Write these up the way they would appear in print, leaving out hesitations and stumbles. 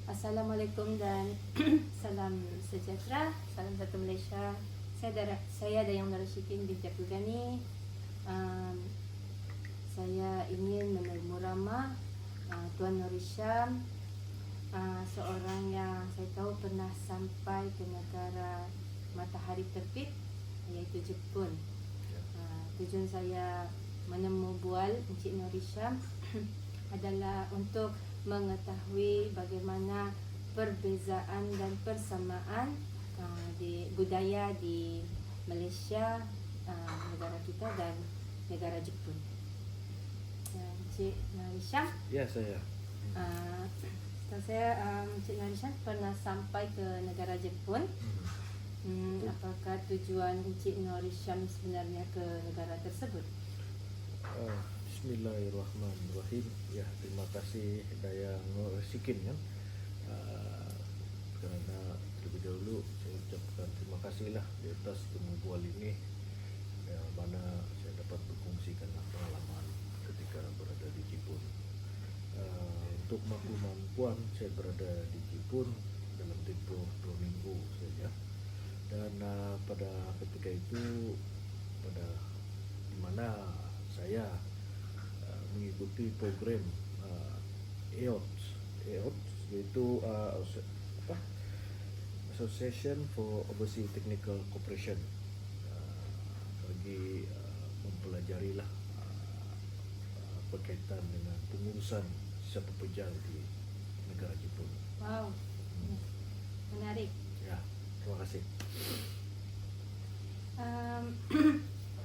Assalamualaikum dan salam sejahtera, salam satu Malaysia. Saya Dayang Narashikin binti Abdul Ghani. Saya ingin menemu ramah Tuan Nur Hisham, seorang yang saya tahu pernah sampai ke negara matahari terbit, iaitu Jepun. Tujuan saya menemu bual Encik Nur Hisham adalah untuk mengetahui bagaimana perbezaan dan persamaan di budaya di Malaysia, negara kita, dan negara Jepun. Encik Nur Hisham, Ya, saya. setahu saya Encik Nur Hisham pernah sampai ke negara Jepun. Apakah tujuan Encik Nur Hisham sebenarnya ke negara tersebut? Bismillahirrahmanirrahim. Ya, terima kasih Dayang Narashikin kan. Karena terlebih dahulu saya ucapkan terima kasihlah di atas bual ini, yang mana saya dapat berkongsikan pengalaman ketika berada di Jepun. Untuk makluman Puan, saya berada di Jepun dalam tempoh 2 minggu saja. Dan pada ketika itu, pada di mana saya mengikuti program EOTS, yaitu Association for Overseas Technical Cooperation, bagi mempelajari berkaitan dengan pengurusan visa pekerja di negara Jepun. Wow, menarik. Ya, terima kasih.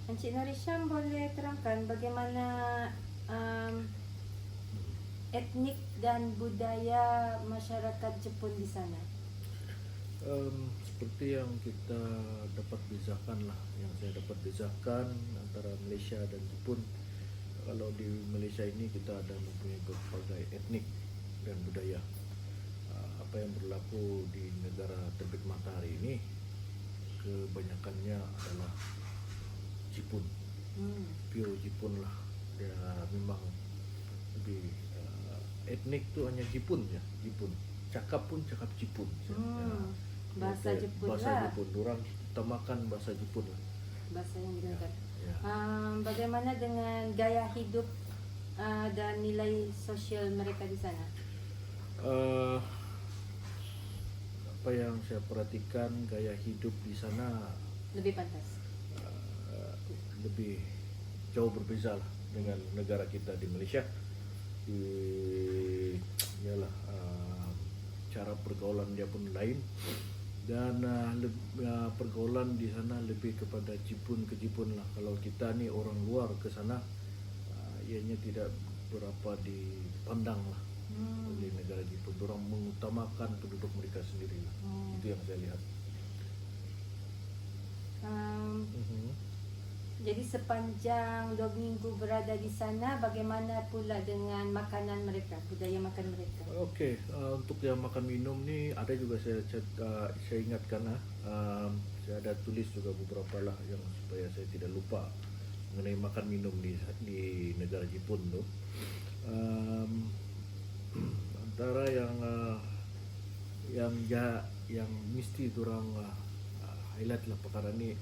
Encik Nur Hisham boleh terangkan bagaimana etnik dan budaya masyarakat Jepun di sana? Seperti yang kita dapat bezakan yang saya dapat bezakan antara Malaysia dan Jepun. Kalau di Malaysia ini kita ada mempunyai berbagai etnik dan budaya. Apa yang berlaku di negara terbit matahari ini kebanyakannya adalah Jepun, pure Jepun lah. Dia memang lebih etnik tu hanya Jepun ya, Jepun. Cakap pun cakap Jepun. Bahasa Jepun bahasa lah. Jepun. Orang utamakan bahasa Jepun lah. Bahasa yang digunakan. Ya. Bagaimana dengan gaya hidup dan nilai sosial mereka di sana? Apa yang saya perhatikan, gaya hidup di sana Lebih pantas. lebih jauh berbeza lah dengan negara kita di Malaysia. Ialah cara pergaulan dia pun lain, dan pergaulan di sana lebih kepada Jepun ke Jepun lah. Kalau kita ni orang luar ke sana, ianya tidak berapa dipandang lah oleh negara Jepun. Orang mengutamakan penduduk mereka sendiri lah. Itu yang saya lihat. Jadi sepanjang 2 minggu berada di sana, bagaimana pula dengan makanan mereka, budaya makan mereka? Okey, untuk yang makan minum ni ada juga saya ingatkan saya ada tulis juga beberapa lah yang supaya saya tidak lupa mengenai makan minum di negara Jepun tu. Antara yang mesti orang highlight lah perkara ni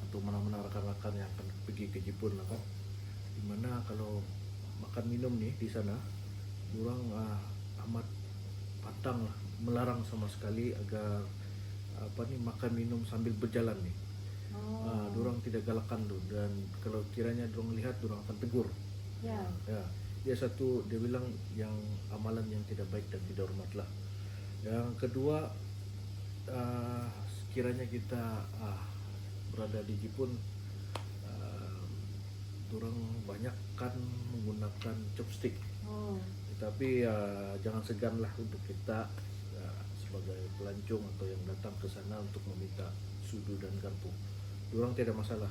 untuk mana-mana rakan-rakan yang akan pergi ke Jepun lah kan. Dimana kalau makan minum ni di sana, orang amat pantang lah, melarang sama sekali agar makan minum sambil berjalan ni. Dorang tidak galakkan tu, dan kalau kiranya dorang lihat, dorang akan tegur. Ya. Dia satu, dia bilang yang amalan yang tidak baik dan tidak hormat lah. Yang kedua, sekiranya kita berada di Jepun, dorang banyak kan menggunakan chopstick. Tetapi jangan segan lah untuk kita sebagai pelancong atau yang datang ke sana untuk meminta sudu dan garpu. Dorang tidak masalah.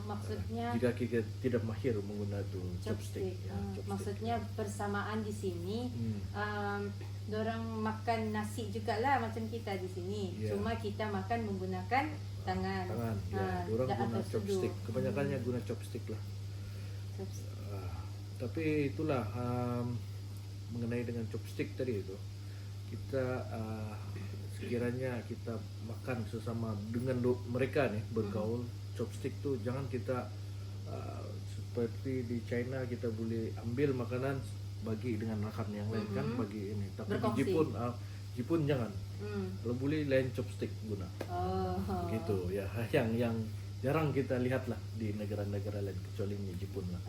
Maksudnya jika kita tidak mahir menggunakan chopstick. Maksudnya persamaan di sini, dorang makan nasi jugalah macam kita di sini. Cuma kita makan menggunakan tangan. Dorang guna chopstick. Kebanyakannya guna chopstick lah. Tapi itulah mengenai dengan chopstick tadi itu, kita sekiranya kita makan sesama dengan mereka nih bergaul, chopstick tuh jangan kita seperti di China kita boleh ambil makanan bagi dengan rekan yang lain kan, bagi ini. Tapi Berkongsi. di Jepun jangan. Kalau boleh lain chopstick guna. Oh. Gitu ya. Yang jarang kita lihat lah di negara-negara lain kecuali di Jepun lah.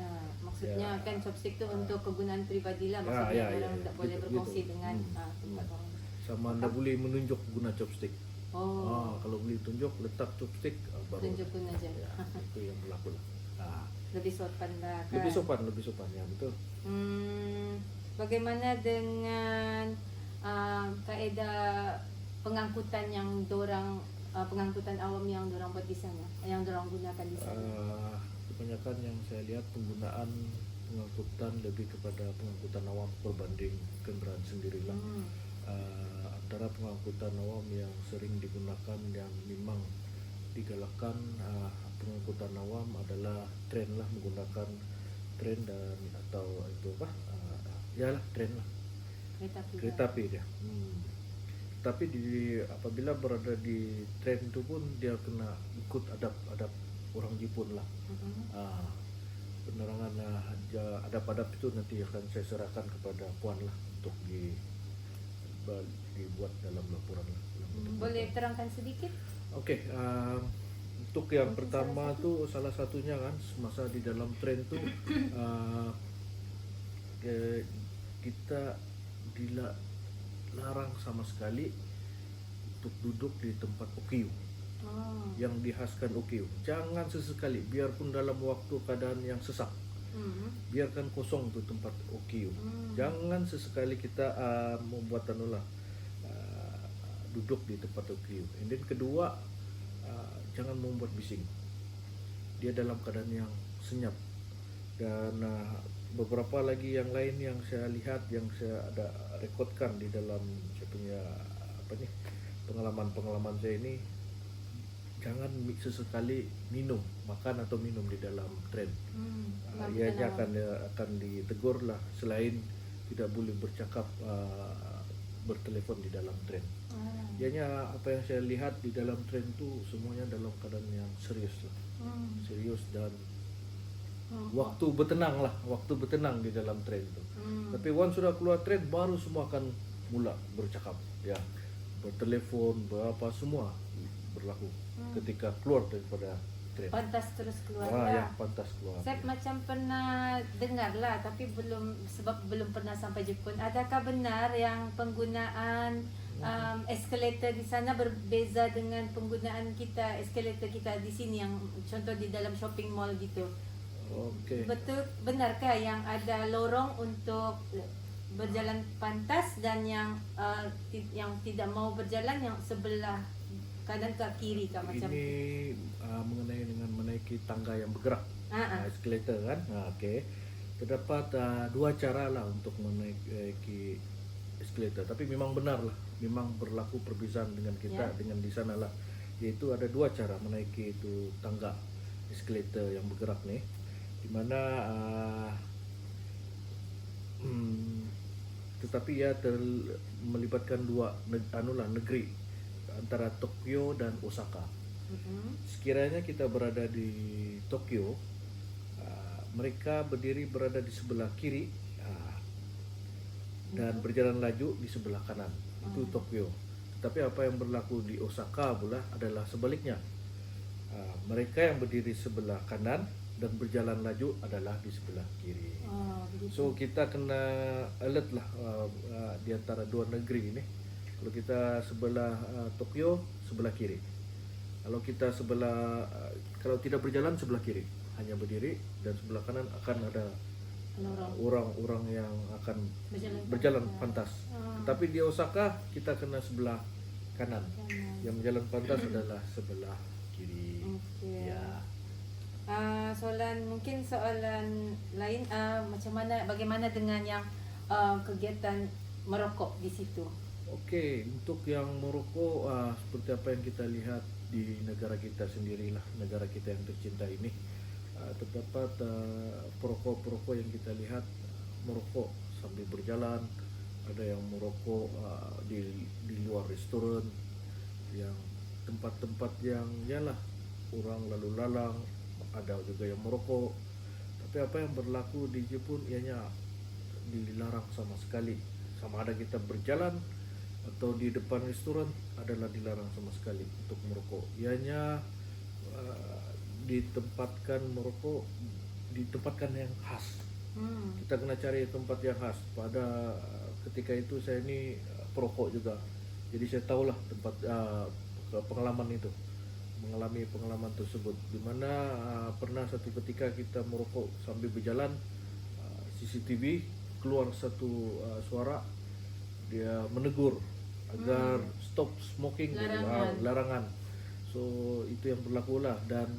Maksudnya Ya. kan chopstick itu untuk kegunaan pribadi lah. Ya, Maksudnya ya, orang ya. tidak boleh Gitu, berkongsi gitu. dengan tempat orang. Sama anda boleh menunjuk guna chopstick. Oh, Kalau boleh tunjuk letak chopstick baru. tunjukkan aja. Ya, itu yang berlaku lah. Lebih sopan lah kan. Lebih sopan ya betul. Bagaimana dengan kaedah pengangkutan yang pengangkutan awam yang dorang buat di sana, yang dorang gunakan di sana? Kebanyakan yang saya lihat penggunaan pengangkutan lebih kepada pengangkutan awam berbanding kendaraan sendirilah. Antara pengangkutan awam yang sering digunakan yang memang digalakkan pengangkutan awam adalah tren lah, menggunakan tren dan atau itu tren lah, kereta api dia. Tapi apabila berada di tren itu pun dia kena ikut adab orang Jepun lah. Penerangan adab-adab itu nanti akan saya serahkan kepada Puan lah untuk dibuat dalam laporan lah. Boleh terangkan sedikit? Oke, untuk yang pertama tuh salah satunya kan masa di dalam tren tuh kita dilarang sama sekali untuk duduk di tempat OKU yang dihaskan OKU. Jangan sesekali, biarpun dalam waktu keadaan yang sesak, biarkan kosong tuh tempat OKU. Jangan sesekali kita membuat duduk di tempat OKU. And then kedua, jangan membuat bising. Dia dalam keadaan yang senyap. Dan beberapa lagi yang lain yang saya lihat, yang saya ada rekodkan di dalam saya punya pengalaman saya ini, jangan sesekali makan atau minum di dalam tren. Ianya akan ditegur lah, selain tidak boleh bercakap bertelepon di dalam tren. Ianya apa yang saya lihat di dalam tren itu semuanya dalam keadaan yang serius lah. Serius dan waktu bertenang di dalam tren itu. Tapi once sudah keluar tren baru semua akan mula bercakap ya, bertelepon, berapa semua berlaku ketika keluar daripada tren. Pantas terus keluar Ya, pantas keluar. Saya macam pernah dengar lah, tapi belum pernah sampai Jepun. Adakah benar yang penggunaan eskalator di sana berbeza dengan penggunaan eskalator kita di sini, yang contoh di dalam shopping mall gitu? Okey. Benarkah yang ada lorong untuk berjalan pantas dan yang tidak mau berjalan yang sebelah kanan ke kiri kah macam ini mengenai dengan menaiki tangga yang bergerak, eskalator kan. Okey. Terdapat dua cara lah untuk menaiki eskalator, tapi memang benar lah, memang berlaku perbezaan dengan kita dengan di sana lah, yaitu ada dua cara menaiki itu tangga eskalator yang bergerak nih, di mana tetapi ya melibatkan dua negeri antara Tokyo dan Osaka. Sekiranya kita berada di Tokyo, mereka berada di sebelah kiri dan berjalan laju di sebelah kanan. Itu Tokyo. Tetapi apa yang berlaku di Osaka pula adalah sebaliknya. Mereka yang berdiri sebelah kanan dan berjalan laju adalah di sebelah kiri. So kita kena alert lah di antara dua negeri ini. Kalau kita sebelah Tokyo, sebelah kiri. Kalau kita kalau tidak berjalan sebelah kiri, hanya berdiri, dan sebelah kanan akan ada orang-orang yang akan berjalan pantas. Tapi di Osaka kita kena sebelah kanan. Yang berjalan pantas adalah sebelah kiri. Ya. Soalan lain, bagaimana dengan yang kegiatan merokok di situ? Okey, untuk yang merokok seperti apa yang kita lihat di negara kita sendirilah, negara kita yang tercinta ini, terdapat perokok-perokok yang kita lihat merokok sambil berjalan, ada yang merokok di luar restoran, yang tempat-tempat yang yalah orang lalu lalang, ada juga yang merokok. Tapi apa yang berlaku di Jepun ianya dilarang sama sekali. Sama ada kita berjalan atau di depan restoran adalah dilarang sama sekali untuk merokok. Ianya ditempatkan merokok di tempatkan yang khas. Kita kena cari tempat yang khas. Pada ketika itu saya ini perokok juga, jadi saya tahulah tempat pengalaman itu, mengalami pengalaman tersebut, dimana pernah satu ketika kita merokok sambil berjalan, CCTV keluar satu suara, dia menegur agar stop smoking, larangan. So itu yang berlaku lah, dan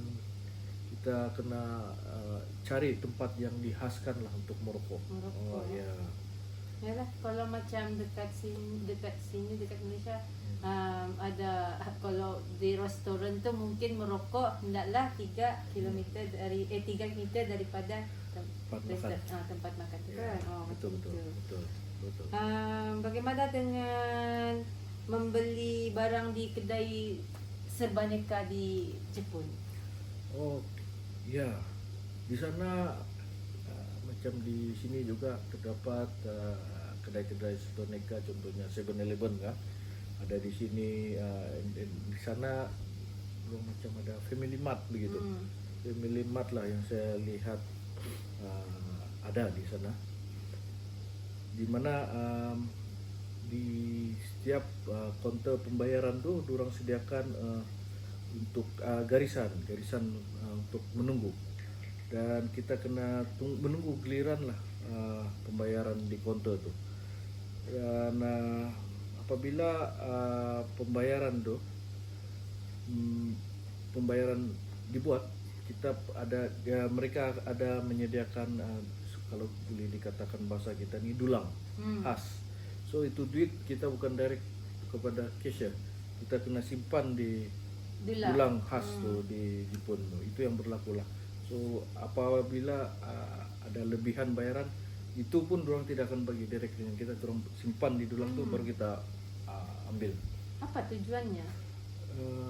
kita kena cari tempat yang dihaskan lah untuk merokok. Ya. Yalah, kalau macam dekat sini dekat Malaysia, ada kalau di restoran tu mungkin merokok hendaklah 3 kilometer daripada tempat makan tu Ya, kan. betul. Bagaimana dengan membeli barang di kedai serbaneka di Jepun? Oh ya, di sana macam di sini juga terdapat kedai-kedai serbaneka, contohnya 7-Eleven kan, ada di sini. Di sana belum macam ada Family Mart begitu. Family Mart lah yang saya lihat ada di sana, di mana di setiap kaunter pembayaran tuh orang sediakan untuk garisan untuk menunggu, dan kita kena menunggu giliran lah pembayaran di kaunter tuh. Dan apabila pembayaran dibuat, kita ada mereka ada menyediakan kalau boleh dikatakan bahasa kita ni dulang khas. So itu duit kita bukan direct kepada cashier, kita kena simpan di dulang khas tuh di Jepun tuh. Itu yang berlaku lah. So apabila ada lebihan bayaran, itu pun orang tidak akan bagi direct dengan kita, orang simpan di dulang tuh baru kita ambil. Apa tujuannya?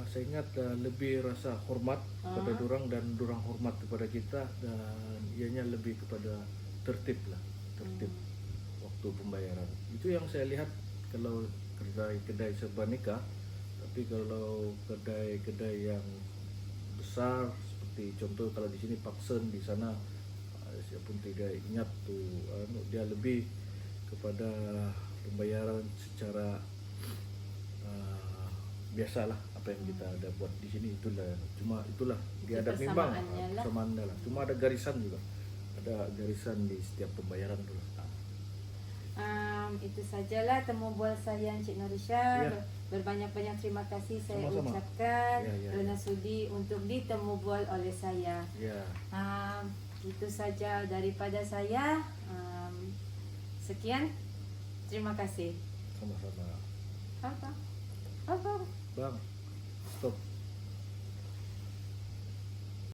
Saya ingat lebih rasa hormat kepada dorang, dan dorang hormat kepada kita, dan ianya lebih kepada tertib waktu pembayaran. Itu yang saya lihat kalau kedai serbaneka. Tapi kalau kedai-kedai yang besar seperti contoh kalau di sini Paksen, di sana saya pun tidak ingat tuh, dia lebih kepada pembayaran secara biasalah, apa yang kita ada buat di sini itulah dia ada memang persamaan lah. Cuma ada garisan juga, ada garisan di setiap pembayaran dulu. Itu sajalah temu bual saya Encik Norisha. Berbanyak-banyak terima kasih saya ucapkan kerana sudi untuk ditemu bual oleh saya. Itu saja daripada saya. Sekian, terima kasih. Sama-sama. Apa? Bang, stop.